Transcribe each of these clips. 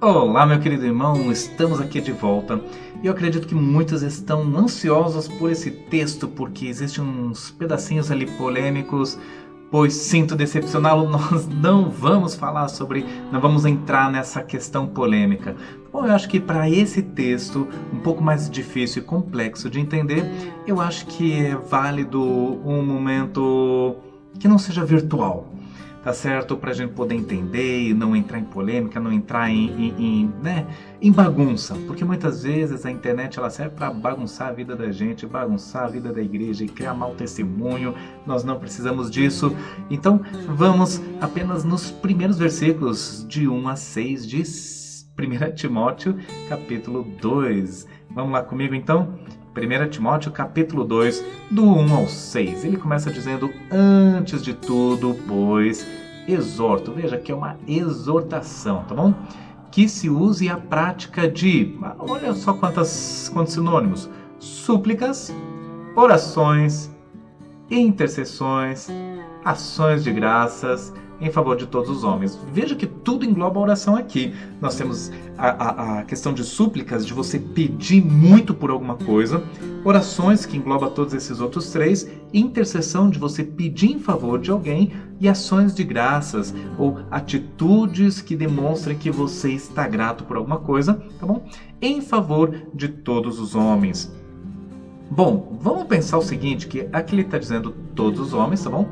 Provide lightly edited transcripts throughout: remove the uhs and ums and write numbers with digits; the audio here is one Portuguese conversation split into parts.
Olá, meu querido irmão, estamos aqui de volta e eu acredito que muitos estão ansiosos por esse texto porque existem uns pedacinhos ali polêmicos, pois sinto decepcioná-lo, nós não vamos entrar nessa questão polêmica. Bom, eu acho que para esse texto, um pouco mais difícil e complexo de entender, eu acho que é válido um momento que não seja virtual. Tá certo? Para a gente poder entender e não entrar em polêmica, não entrar em bagunça. Porque muitas vezes a internet ela serve para bagunçar a vida da gente, bagunçar a vida da igreja e criar mau testemunho. Nós não precisamos disso. Então vamos apenas nos primeiros versículos de 1 a 6 de 1 Timóteo, capítulo 2. Vamos lá comigo então? 1 Timóteo capítulo 2, do 1 ao 6. Ele começa dizendo: antes de tudo, pois, exorto. Veja que é uma exortação, tá bom? Que se use a prática de, olha só quantos sinônimos: súplicas, orações, intercessões, ações de graças em favor de todos os homens. Veja que tudo engloba a oração aqui. Nós temos a questão de súplicas, de você pedir muito por alguma coisa, orações, que engloba todos esses outros três, intercessão, de você pedir em favor de alguém, e ações de graças, ou atitudes que demonstrem que você está grato por alguma coisa, tá bom? Em favor de todos os homens. Bom, vamos pensar o seguinte, que aqui ele está dizendo todos os homens, tá bom?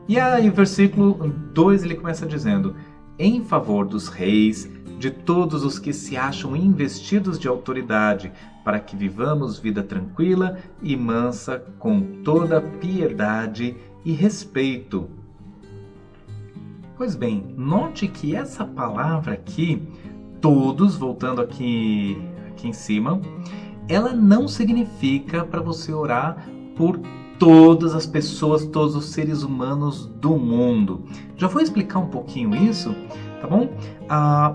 E aí, versículo 2, ele começa dizendo: em favor dos reis, de todos os que se acham investidos de autoridade, para que vivamos vida tranquila e mansa, com toda piedade e respeito. Pois bem, note que essa palavra aqui, todos, voltando aqui em cima, ela não significa para você orar por todas as pessoas, todos os seres humanos do mundo. Já vou explicar um pouquinho isso, tá bom?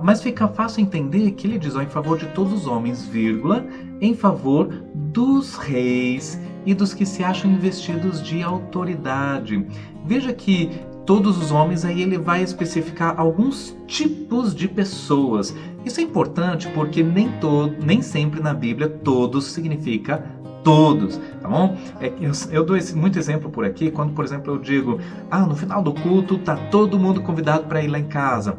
Mas fica fácil entender que ele diz, em favor de todos os homens, vírgula, em favor dos reis e dos que se acham investidos de autoridade. Veja que todos os homens, aí ele vai especificar alguns tipos de pessoas. Isso é importante porque nem sempre na Bíblia todos significa todos, tá bom? Eu dou muito exemplo por aqui, quando, por exemplo, eu digo, no final do culto tá todo mundo convidado para ir lá em casa.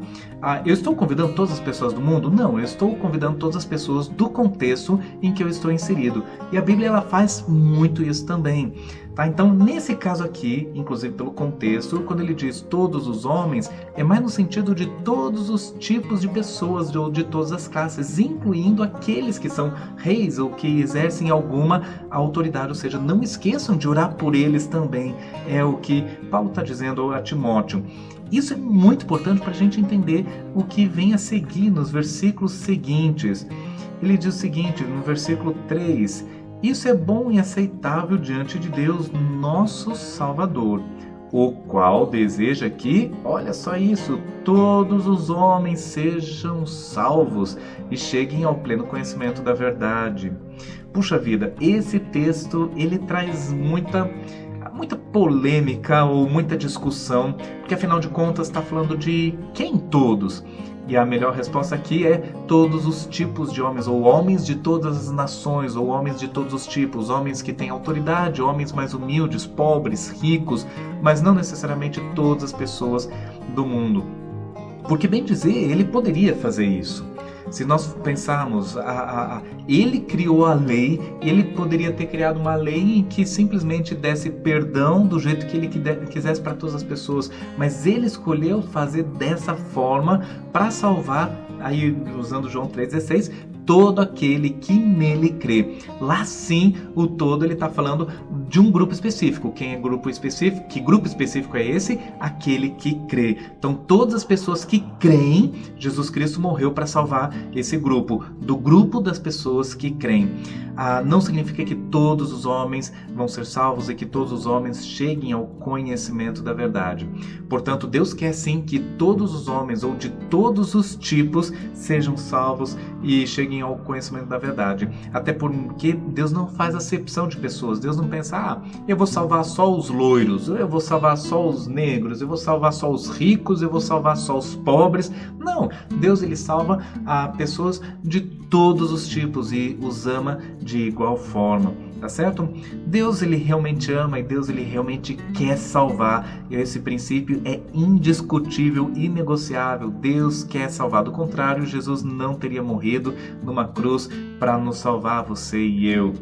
Eu estou convidando todas as pessoas do mundo? Não, eu estou convidando todas as pessoas do contexto em que eu estou inserido. E a Bíblia, ela faz muito isso também. Tá? Então, nesse caso aqui, inclusive pelo contexto, quando ele diz todos os homens, é mais no sentido de todos os tipos de pessoas, ou de todas as classes, incluindo aqueles que são reis ou que exercem alguma autoridade. Ou seja, não esqueçam de orar por eles também. É o que Paulo está dizendo a Timóteo. Isso é muito importante para a gente entender o que vem a seguir nos versículos seguintes. Ele diz o seguinte, no versículo 3... isso é bom e aceitável diante de Deus, nosso Salvador, o qual deseja que, olha só isso, todos os homens sejam salvos e cheguem ao pleno conhecimento da verdade. Puxa vida, esse texto ele traz muita polêmica ou muita discussão, porque afinal de contas está falando de quem todos? E a melhor resposta aqui é todos os tipos de homens, ou homens de todas as nações, ou homens de todos os tipos, homens que têm autoridade, homens mais humildes, pobres, ricos, mas não necessariamente todas as pessoas do mundo. Porque, bem dizer, ele poderia fazer isso. Se nós pensarmos, ele criou a lei, ele poderia ter criado uma lei em que simplesmente desse perdão do jeito que ele quisesse para todas as pessoas, mas ele escolheu fazer dessa forma para salvar, aí usando João 3,16, todo aquele que nele crê. Lá sim, o todo ele está falando de um grupo específico. Quem é grupo específico? Que grupo específico é esse? Aquele que crê. Então, todas as pessoas que creem, Jesus Cristo morreu para salvar esse grupo. Do grupo das pessoas que creem. Não significa que todos os homens vão ser salvos e que todos os homens cheguem ao conhecimento da verdade. Portanto, Deus quer sim que todos os homens, ou de todos os tipos, sejam salvos e cheguem cheguem ao conhecimento da verdade. Até porque Deus não faz acepção de pessoas. Deus não pensa, eu vou salvar só os loiros, eu vou salvar só os negros, eu vou salvar só os ricos, eu vou salvar só os pobres. Não, Deus ele salva pessoas de todos os tipos e os ama de igual forma. Tá certo? Deus ele realmente ama e Deus ele realmente quer salvar. E esse princípio é indiscutível, inegociável. Deus quer salvar. Do contrário, Jesus não teria morrido numa cruz para nos salvar, você e eu.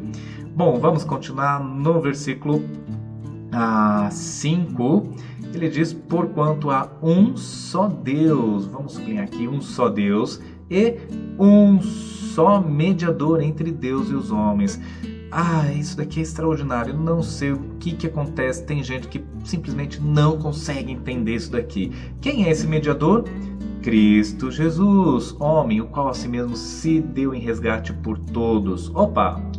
Bom, vamos continuar no versículo 5. Ele diz, porquanto há um só Deus. Vamos sublinhar aqui, um só Deus e um só mediador entre Deus e os homens. Isso daqui é extraordinário. Eu não sei o que acontece. Tem gente que simplesmente não consegue entender isso daqui. Quem é esse mediador? Cristo Jesus, homem, o qual a si mesmo se deu em resgate por todos.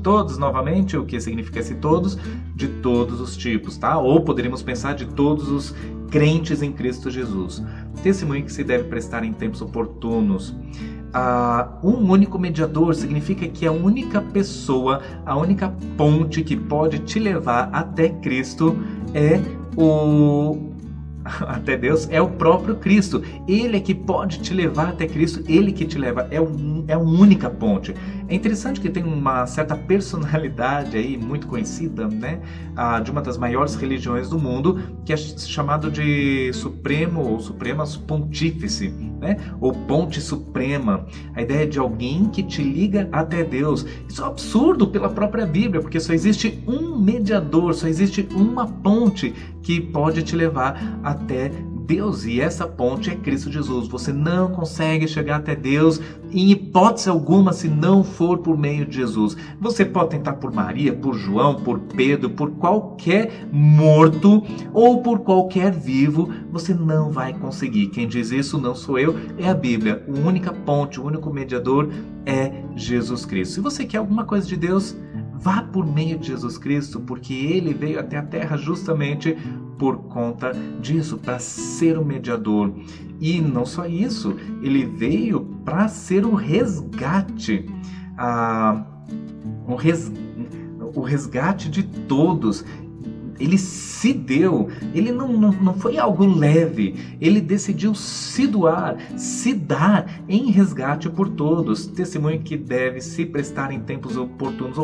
Todos novamente, o que significa esse todos? De todos os tipos, tá? Ou poderíamos pensar de todos os crentes em Cristo Jesus. Testemunho que se deve prestar em tempos oportunos. Um único mediador significa que a única pessoa, a única ponte que pode te levar até Cristo até Deus é o próprio Cristo. Ele é que pode te levar até Cristo, ele que te leva, é a única ponte. É interessante que tem uma certa personalidade aí muito conhecida, né, de uma das maiores religiões do mundo, que é chamado de Supremo ou Supremas Pontífice, né, ou Ponte Suprema. A ideia de alguém que te liga até Deus. Isso é um absurdo pela própria Bíblia, porque só existe um mediador, só existe uma ponte que pode te levar até Deus, e essa ponte é Cristo Jesus. Você não consegue chegar até Deus em hipótese alguma se não for por meio de Jesus. Você pode tentar por Maria, por João, por Pedro, por qualquer morto ou por qualquer vivo, você não vai conseguir. Quem diz isso não sou eu, é a Bíblia. A única ponte, o único mediador é Jesus Cristo. Se você quer alguma coisa de Deus, vá por meio de Jesus Cristo, porque Ele veio até a terra justamente por conta disso, para ser o mediador. E não só isso, Ele veio para ser o resgate, o resgate de todos. Ele se deu, ele não foi algo leve, ele decidiu se doar, se dar em resgate por todos. Testemunho que deve se prestar em tempos oportunos.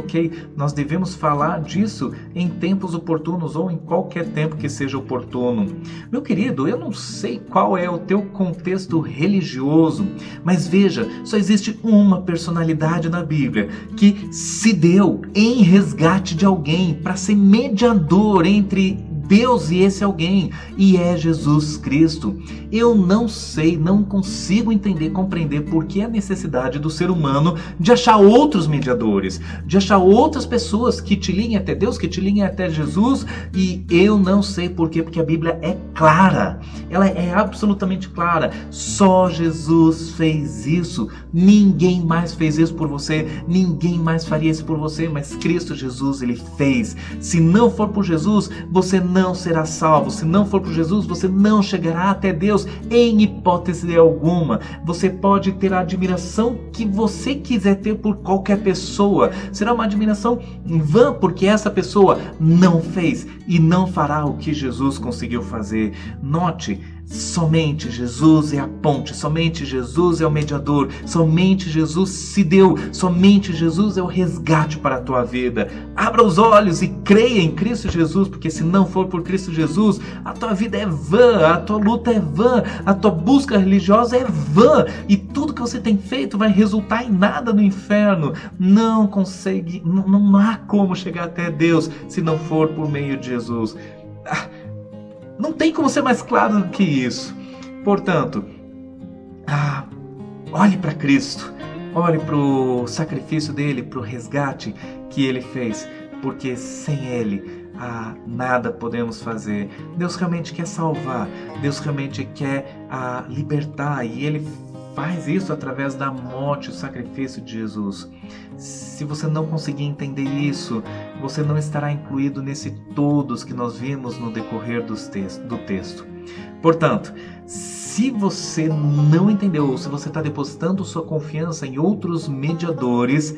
Nós devemos falar disso em tempos oportunos ou em qualquer tempo que seja oportuno. Meu querido, eu não sei qual é o teu contexto religioso, mas veja, só existe uma personalidade na Bíblia que se deu em resgate de alguém para ser mediador entre Deus e esse alguém, e é Jesus Cristo. Eu não sei, não consigo entender, compreender por que a necessidade do ser humano de achar outros mediadores, de achar outras pessoas que te liguem até Deus, que te liguem até Jesus, e eu não sei por quê, porque a Bíblia é clara, ela é absolutamente clara. Só Jesus fez isso, ninguém mais fez isso por você, ninguém mais faria isso por você, mas Cristo Jesus, Ele fez. Se não for por Jesus, você não será salvo. Se não for por Jesus, você não chegará até Deus em hipótese alguma. Você pode ter a admiração que você quiser ter por qualquer pessoa. Será uma admiração em vão, porque essa pessoa não fez e não fará o que Jesus conseguiu fazer. Note, somente Jesus é a ponte, somente Jesus é o mediador, somente Jesus se deu, somente Jesus é o resgate para a tua vida. Abra os olhos e creia em Cristo Jesus, porque se não for por Cristo Jesus, a tua vida é vã, a tua luta é vã, a tua busca religiosa é vã, e tudo que você tem feito vai resultar em nada no inferno. Não consegue, não há como chegar até Deus se não for por meio de Jesus. Não tem como ser mais claro do que isso. Portanto, olhe para Cristo, olhe para o sacrifício dele, para o resgate que ele fez, porque sem ele nada podemos fazer. Deus realmente quer salvar, Deus realmente quer libertar, e ele faz isso através da morte e o sacrifício de Jesus. Se você não conseguir entender isso, você não estará incluído nesse todos que nós vimos no decorrer do texto. Portanto, Se você não entendeu, ou se você está depositando sua confiança em outros mediadores,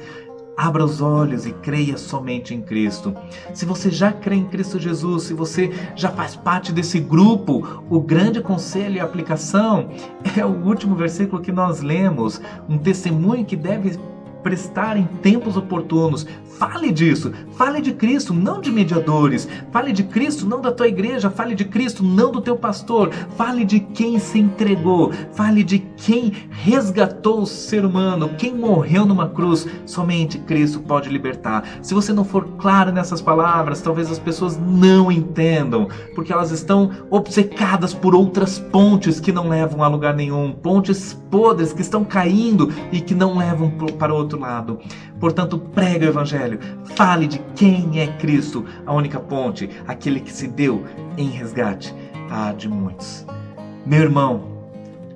abra os olhos e creia somente em Cristo. Se você já crê em Cristo Jesus, se você já faz parte desse grupo, o grande conselho e aplicação é o último versículo que nós lemos, um testemunho que deve prestar em tempos oportunos. Fale disso, fale de Cristo, não de mediadores. Fale de Cristo, não da tua igreja. Fale de Cristo, não do teu pastor. Fale de quem se entregou. Fale de quem resgatou o ser humano, quem morreu numa cruz. Somente Cristo pode libertar. Se você não for claro nessas palavras, talvez as pessoas não entendam, porque elas estão obcecadas por outras pontes que não levam a lugar nenhum, pontes podres que estão caindo e que não levam para o outro lado. Portanto, pregue o Evangelho, fale de quem é Cristo, a única ponte, aquele que se deu em resgate de muitos. Meu irmão,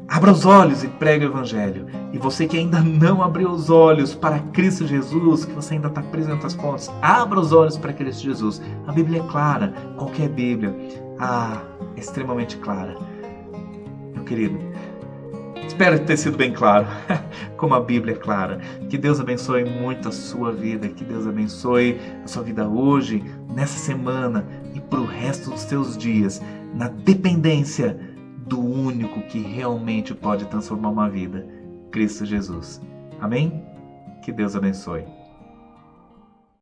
abra os olhos e pregue o Evangelho. E você que ainda não abriu os olhos para Cristo Jesus, que você ainda está preso em outras pontes, abra os olhos para Cristo Jesus. A Bíblia é clara, qualquer Bíblia, é extremamente clara. Meu querido, espero ter sido bem claro, como a Bíblia é clara. Que Deus abençoe muito a sua vida, que Deus abençoe a sua vida hoje, nessa semana e para o resto dos seus dias, na dependência do único que realmente pode transformar uma vida, Cristo Jesus. Amém? Que Deus abençoe.